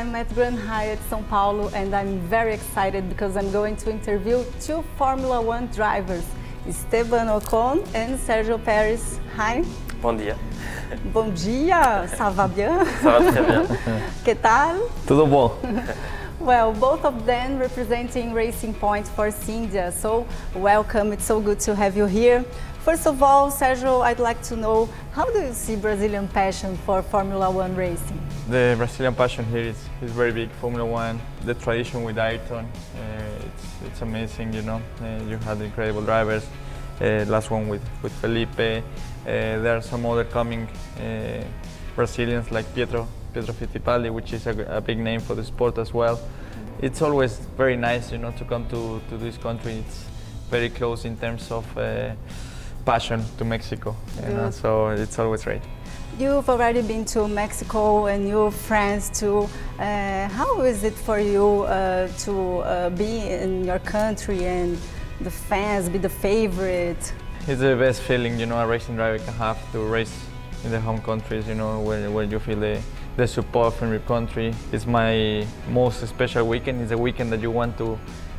I'm at Grand Hyatt São Paulo and I'm very excited because I'm going to interview two Formula 1 drivers, Esteban Ocon and Sergio Perez. Hi. Bom dia. Bom dia, ça va bien? Ça va très bien. Que tal? Tudo bom. Well, both of them representing Racing Point for India, so welcome, it's so good to have you here. First of all, Sergio, I'd like to know, how do you see Brazilian passion for Formula 1 racing? The Brazilian passion here is very big. Formula 1, the tradition with Ayrton, it's amazing, you know. You had incredible drivers, last one with Felipe. There are some other coming Brazilians like Pietro Fittipaldi, which is a big name for the sport as well. It's always very nice, you know, to come to this country. It's very close in terms of passion to Mexico, you know, so it's always great. You've already been to Mexico and your friends too. How is it for you to be in your country and the fans be the favorite? It's the best feeling, you know, a racing driver can have to race in the home countries, you know, where you feel the support from your country. It's my most special weekend. It's a weekend that you want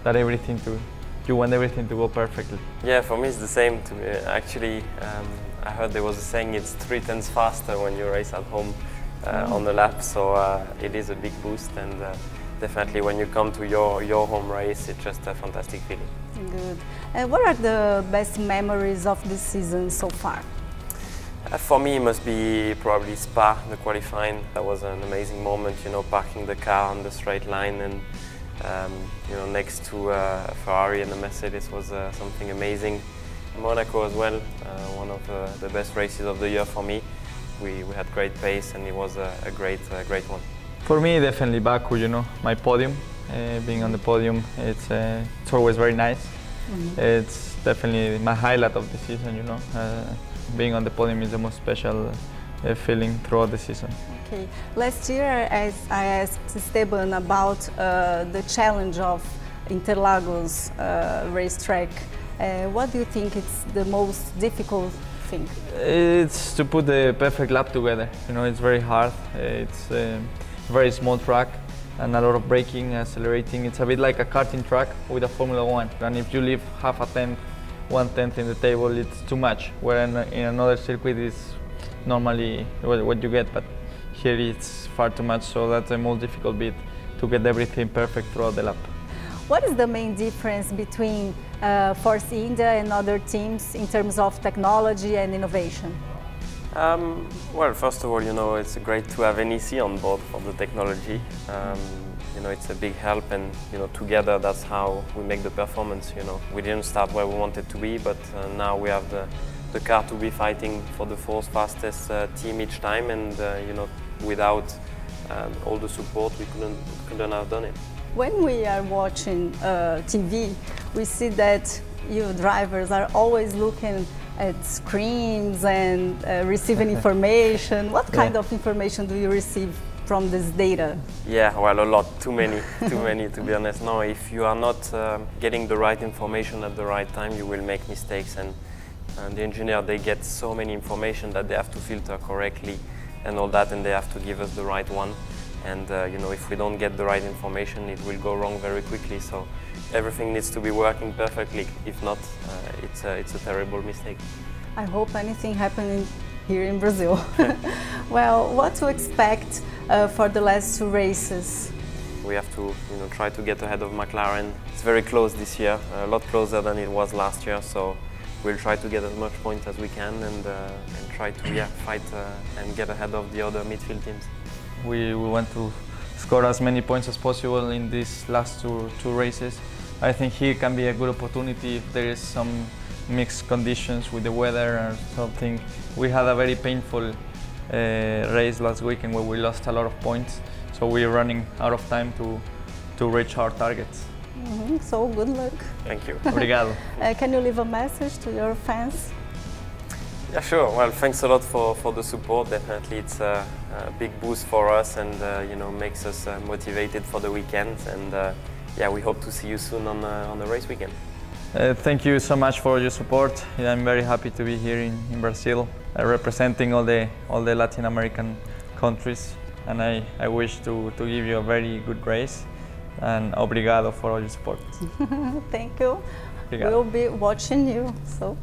everything to go perfectly. Yeah, for me it's the same. Actually, I heard there was a saying it's 3 times faster when you race at home on the lap, so it is a big boost, and definitely when you come to your home race, it's just a fantastic feeling. Good. What are the best memories of this season so far? For me, it must be probably Spa, the qualifying. That was an amazing moment, you know, parking the car on the straight line and you know, next to a Ferrari and a Mercedes was something amazing. Monaco as well, one of the best races of the year for me. We had great pace and it was a great one. For me, definitely Baku, you know, my podium. Being on the podium, it's always very nice. Mm-hmm. It's definitely my highlight of the season, you know. Being on the podium is the most special feeling throughout the season. Okay. Last year, as I asked Esteban about the challenge of Interlagos racetrack, what do you think is the most difficult thing? It's to put the perfect lap together. You know, it's very hard. It's a very small track and a lot of braking, accelerating. It's a bit like a karting track with a Formula 1. And if you leave half a tenth, 1/10 in the table, it's too much. Where in another circuit is normally what you get, but here it's far too much. So that's the most difficult bit, to get everything perfect throughout the lap. What is the main difference between Force India and other teams in terms of technology and innovation? Well, first of all, you know, it's great to have NEC on board for the technology. You know, it's a big help, and you know, together that's how we make the performance. You know, we didn't start where we wanted to be, but now we have the car to be fighting for the 4th fastest team each time, and you know, without all the support, we couldn't have done it. When we are watching TV, we see that you drivers are always looking at screens and receiving information. What kind of information do you receive from this data? Yeah, well, a lot, too many to be honest. No, if you are not getting the right information at the right time, you will make mistakes, and the engineer, they get so many information that they have to filter correctly and all that, and they have to give us the right one. And you know, if we don't get the right information, it will go wrong very quickly. So everything needs to be working perfectly. If not, it's a terrible mistake. I hope anything happening here in Brazil. Well, what to expect for the last 2 races? We have to, you know, try to get ahead of McLaren. It's very close this year, a lot closer than it was last year. So we'll try to get as much points as we can and try to fight and get ahead of the other midfield teams. We want to score as many points as possible in these last two races. I think here can be a good opportunity if there is some mixed conditions with the weather or something. We had a very painful race last weekend where we lost a lot of points, so we're running out of time to reach our targets. Mm-hmm. So good luck. Thank you. Obrigado. Can you leave a message to your fans? Yeah, sure. Well, thanks a lot for the support. Definitely, it's a big boost for us, and you know, makes us motivated for the weekend. And yeah, we hope to see you soon on the race weekend. Thank you so much for your support. I'm very happy to be here in Brazil, representing all the Latin American countries. and I wish to give you a very good race, and obrigado for all your support. Thank you. Obrigado. We'll be watching you. So.